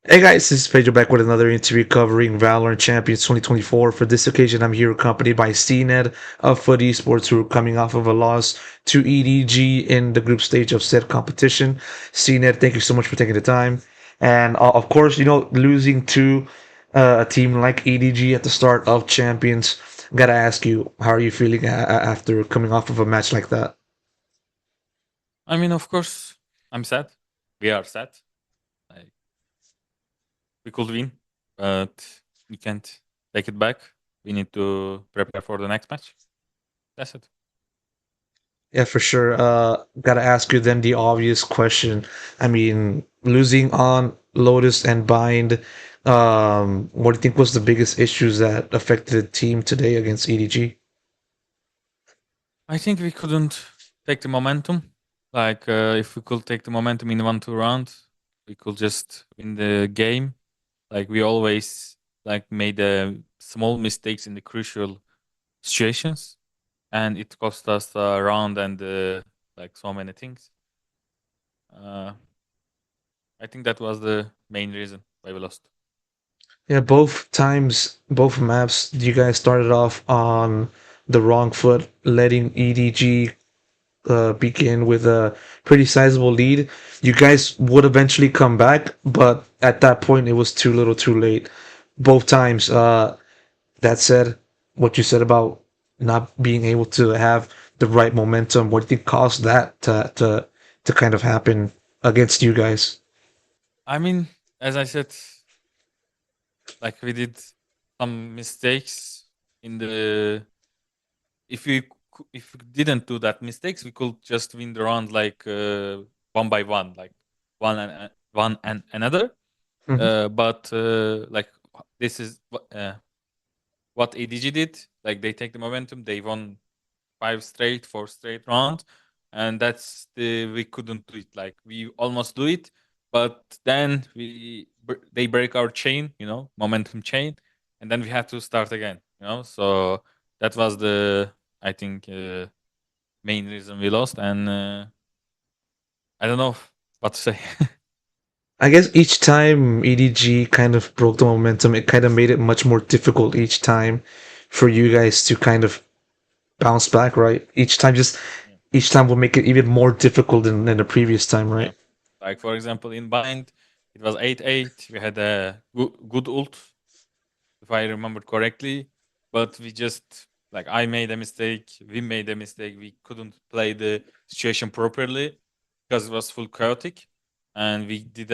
Hey guys, this is Pedro back with another interview covering VALORANT Champions 2024. For this occasion, I'm here accompanied by cNed of Foot Esports, who are coming off of a loss to EDG in the group stage of said competition. cNed, thank you so much for taking the time. And of course, losing to a team like EDG at the start of Champions, gotta ask you, how are you feeling after coming off of a match like that? I mean, of course, I'm sad. We are sad. Like we could win, but we can't take it back. We need to prepare for the next match. That's it. Yeah, for sure. Gotta ask you then the obvious question. I mean, losing on Lotus and Bind, what do you think was the biggest issues that affected the team today against EDG? I think we couldn't take the momentum. Like if we could take the momentum in 1-2 round, we could just win the game. Like we always like made small mistakes in the crucial situations, and it cost us a round and like so many things. Uh, I think that was the main reason why we lost. Yeah, both times, both maps, you guys started off on the wrong foot, letting EDG begin with a pretty sizable lead. You guys would eventually come back, but at that point, it was too little, too late. Both times. That said, what you said about not being able to have the right momentum, what do you think caused that to kind of happen against you guys? I mean, as I said, like we did some mistakes in the. If we didn't do that mistakes, we could just win the round like one by one, like one and another. Mhm. But like this is what ADG did. Like they take the momentum, they won five straight, four straight rounds, and that's the we couldn't do it. Like we almost do it, but then they break our chain, momentum chain, and then we had to start again. So that was the I think main reason we lost, and I don't know what to say. I guess each time EDG kind of broke the momentum, it kind of made it much more difficult each time for you guys to kind of bounce back, right? Yeah. Each time will make it even more difficult than the previous time, Yeah. right? Like for example, in bind, it was 8-8. We had a good ult, if I remember correctly. But we just like I made a mistake. We made a mistake. We couldn't play the situation properly because it was full chaotic, and we did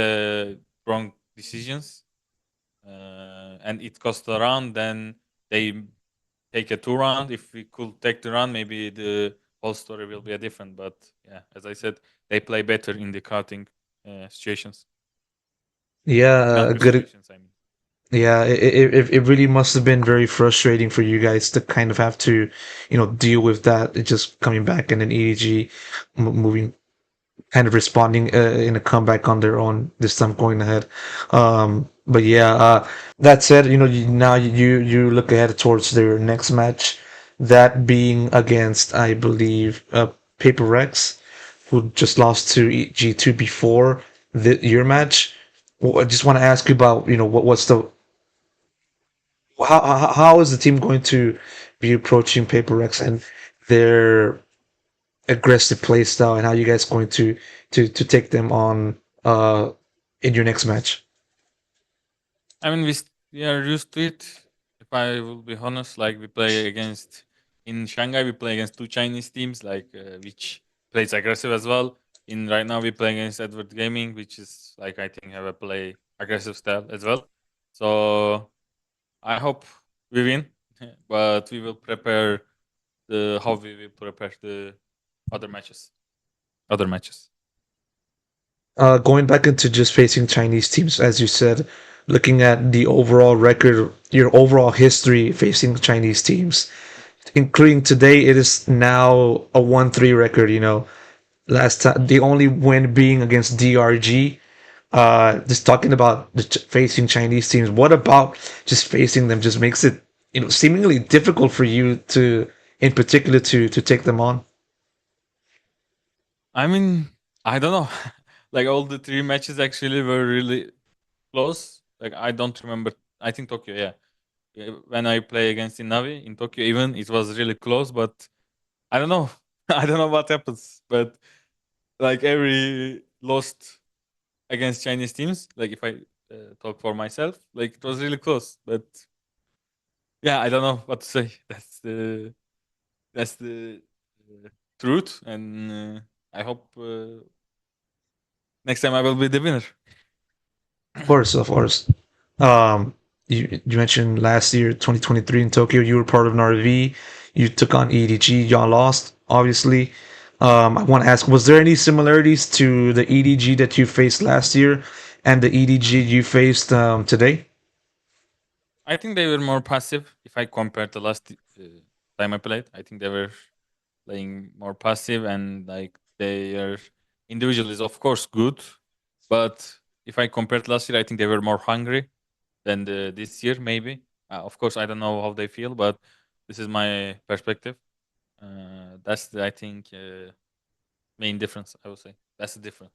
wrong decisions, and it cost a round. Then they take a 2 round. If we could take the round, maybe the whole story will be a different. But yeah, as I said, they play better in the chaotic situations, Yeah, a counter good. situations. I mean. Yeah, it really must have been very frustrating for you guys to kind of have to, deal with that. It just coming back and then EDG moving, kind of responding in a comeback on their own. This time going ahead. But yeah, that said, now you look ahead towards their next match, that being against, I believe, Paper Rex, who just lost to G2 before your match. Well, I just want to ask you about, what's the how is the team going to be approaching Paper Rex and their aggressive play style, and how you guys going to take them on in your next match? I mean, we are used to it. If I will be honest, like we play against in Shanghai, we play against two Chinese teams, like which plays aggressive as well. In right now, we play against Edward Gaming, which is like I think have a play aggressive style as well. So I hope we win, but we will prepare the how we will prepare the other matches. Other matches. Going back into just facing Chinese teams, as you said, looking at the overall record, your overall history facing Chinese teams, including today, it is now a 1-3 record. Last time, the only win being against DRG. Just talking about facing Chinese teams. What about just facing them just makes it, seemingly difficult for you to, in particular, to take them on? I mean, I don't know. Like all the three matches actually were really. close. Like I don't remember. I think Tokyo. Yeah. When I play against Inavi in Tokyo, even it was really close. But I don't know. I don't know what happens. But like every lost against Chinese teams, like if I talk for myself, like it was really close. But yeah, I don't know what to say. That's the truth, and I hope next time I will be the winner. Of course, of course. You mentioned last year, 2023 in Tokyo, you were part of an RV. You took on EDG. Y'all lost, obviously. I want to ask, was there any similarities to the EDG that you faced last year and the EDG you faced today? I think they were more passive if I compare the last time I played. I think they were playing more passive, and like their individual is of course good, but if I compared last year, I think they were more hungry than this year. Maybe, of course, I don't know how they feel, but this is my perspective. That's the, I think main difference. I would say that's the difference.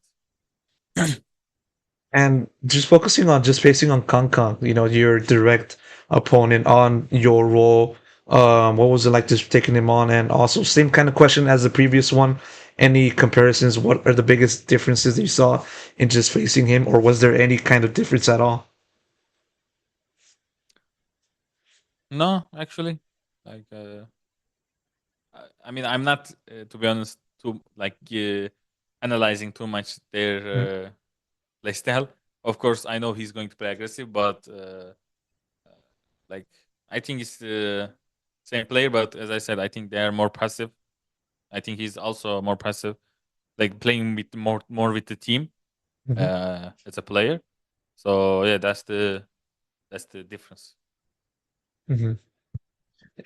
And just focusing on just facing on Kang, your direct opponent on your role. What was it like just taking him on? And also, same kind of question as the previous one. Any comparisons? What are the biggest differences that you saw in just facing him, or was there any kind of difference at all? No, actually, like I mean, I'm not to be honest too like analyzing too much Mhm, their playstyle. Of course, I know he's going to play aggressive, but like I think it's the same player. But as I said, I think they are more passive. I think he's also more passive, like playing with more with the team mhm, as a player. So yeah, that's the difference. mhm.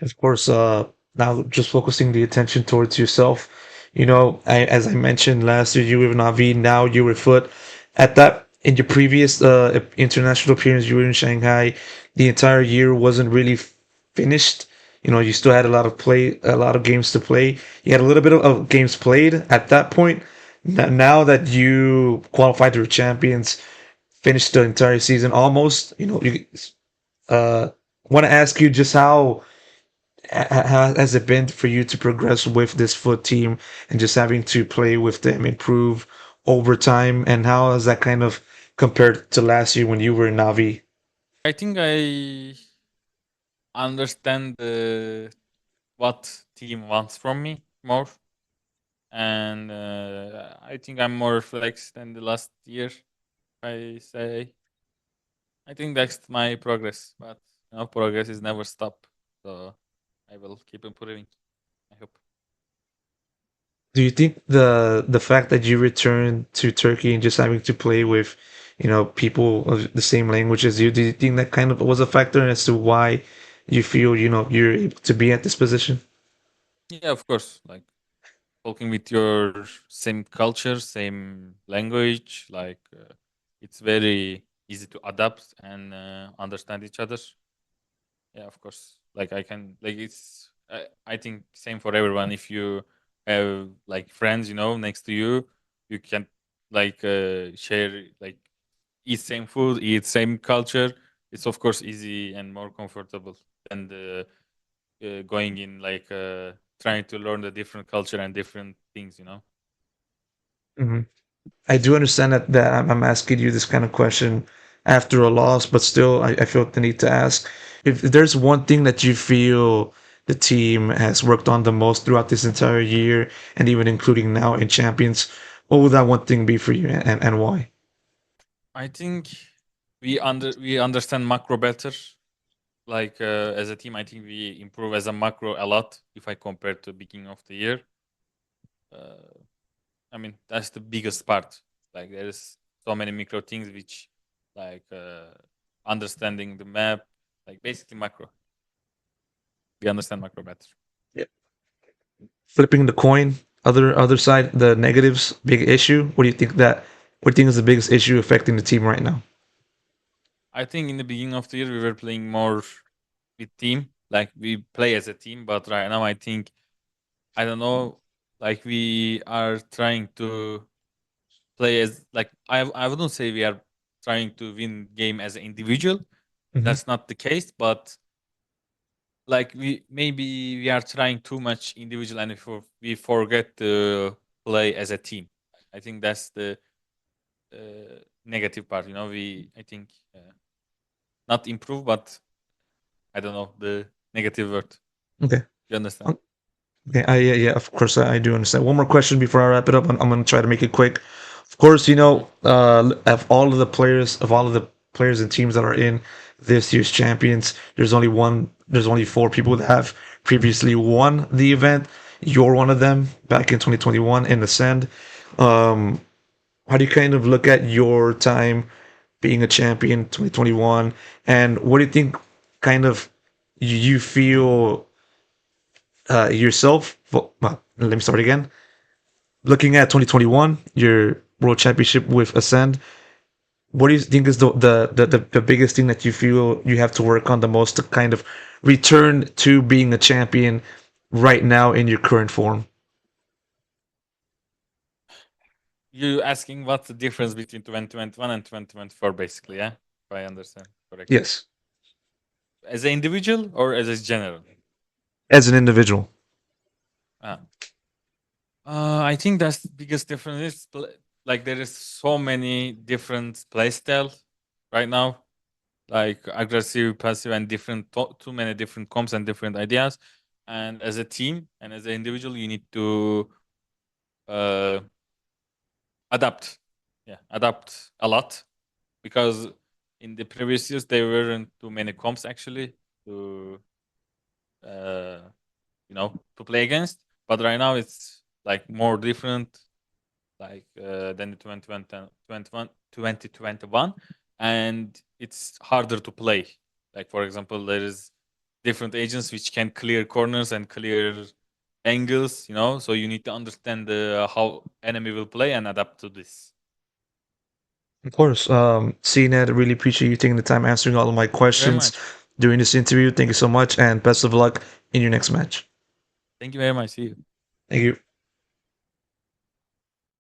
Of course, now just focusing the attention towards yourself. As I mentioned last year, you were Navi, now you were Foot. At that, in your previous international appearance, you were in Shanghai. The entire year wasn't really finished. You still had a lot of games to play. You had a little bit of games played at that point. Now that you qualified for champions, finished the entire season almost. Uh, want to ask you just how has it been for you to progress with this foot team and just having to play with them, improve over time, and how has that kind of compared to last year when you were in Navi? I think I understand what team wants from me more, and I think I'm more flexed than the last year. I say I think that's my progress, but progress is never stop. So I will keep improving. I hope. Do you think the fact that you returned to Turkey and just having to play with, people of the same language as you, do you think that kind of was a factor as to why you feel, you're able to be at this position? Yeah, of course. Like talking with your same culture, same language, like it's very easy to adapt and understand each other. Yeah, of course. Like I can, like I think same for everyone. If you have like friends, next to you, you can like share, like eat same food, eat same culture. It's of course easy and more comfortable than the going in like trying to learn the different culture and different things. Mhm. I do understand that I'm asking you this kind of question after a loss, but still, I feel the need to ask if there's one thing that you feel the team has worked on the most throughout this entire year, and even including now in Champions. What would that one thing be for you, and why? I think we understand macro better. Like as a team, I think we improve as a macro a lot if I compare to beginning of the year. Uh, I mean that's the biggest part. Like there is so many micro things which like understanding the map, like basically macro. We understand macro better. Yeah. Flipping the coin, other side, the negatives, big issue. What do you think is the biggest issue affecting the team right now? I think in the beginning of the year we were playing more with team, like we play as a team. But right now I think I don't know, like we are trying to play as like I wouldn't say we are. trying to win game as an individual. Hmm. That's not the case, but like we are trying too much individual and we forget to play as a team. I think that's the negative part. We I think not improve, but I don't know the negative word. Okay. You understand? Okay, yeah, yeah, of course, I do understand. One more question before I wrap it up. I'm going to try to make it quick. Of course, of all of the players and teams that are in this year's champions, there's only four people that have previously won the event. You're one of them back in 2021 in Ascend. Um, how do you kind of look at your time being a champion 2021, and what do you think kind of you feel yourself? Well, let me start again. Looking at 2021, your world championship with Ascend, what do you think is the biggest thing that you feel you have to work on the most to kind of return to being a champion right now in your current form? You asking what's the difference between 2021 and 2024, basically, yeah? If I understand correctly. Yes, As an individual or as a general? as an individual. Ah. I think that's the biggest difference. Like there is so many different play styles right now, like aggressive, passive, and too many different comps and different ideas. And as a team and as an individual, you need to uh, adapt. Yeah, adapt a lot because in the previous years there weren't too many comps actually to uh, to play against. But right now it's like more different, like than the 2021, and it's harder to play. Like for example, there is different agents which can clear corners and clear angles. So you need to understand how enemy will play and adapt to this. Of course, cNed, I really appreciate you taking the time answering all of my Thank you very questions much. during this interview. Thank you so much, and best of luck in your next match. Thank you very much. See you. Thank you.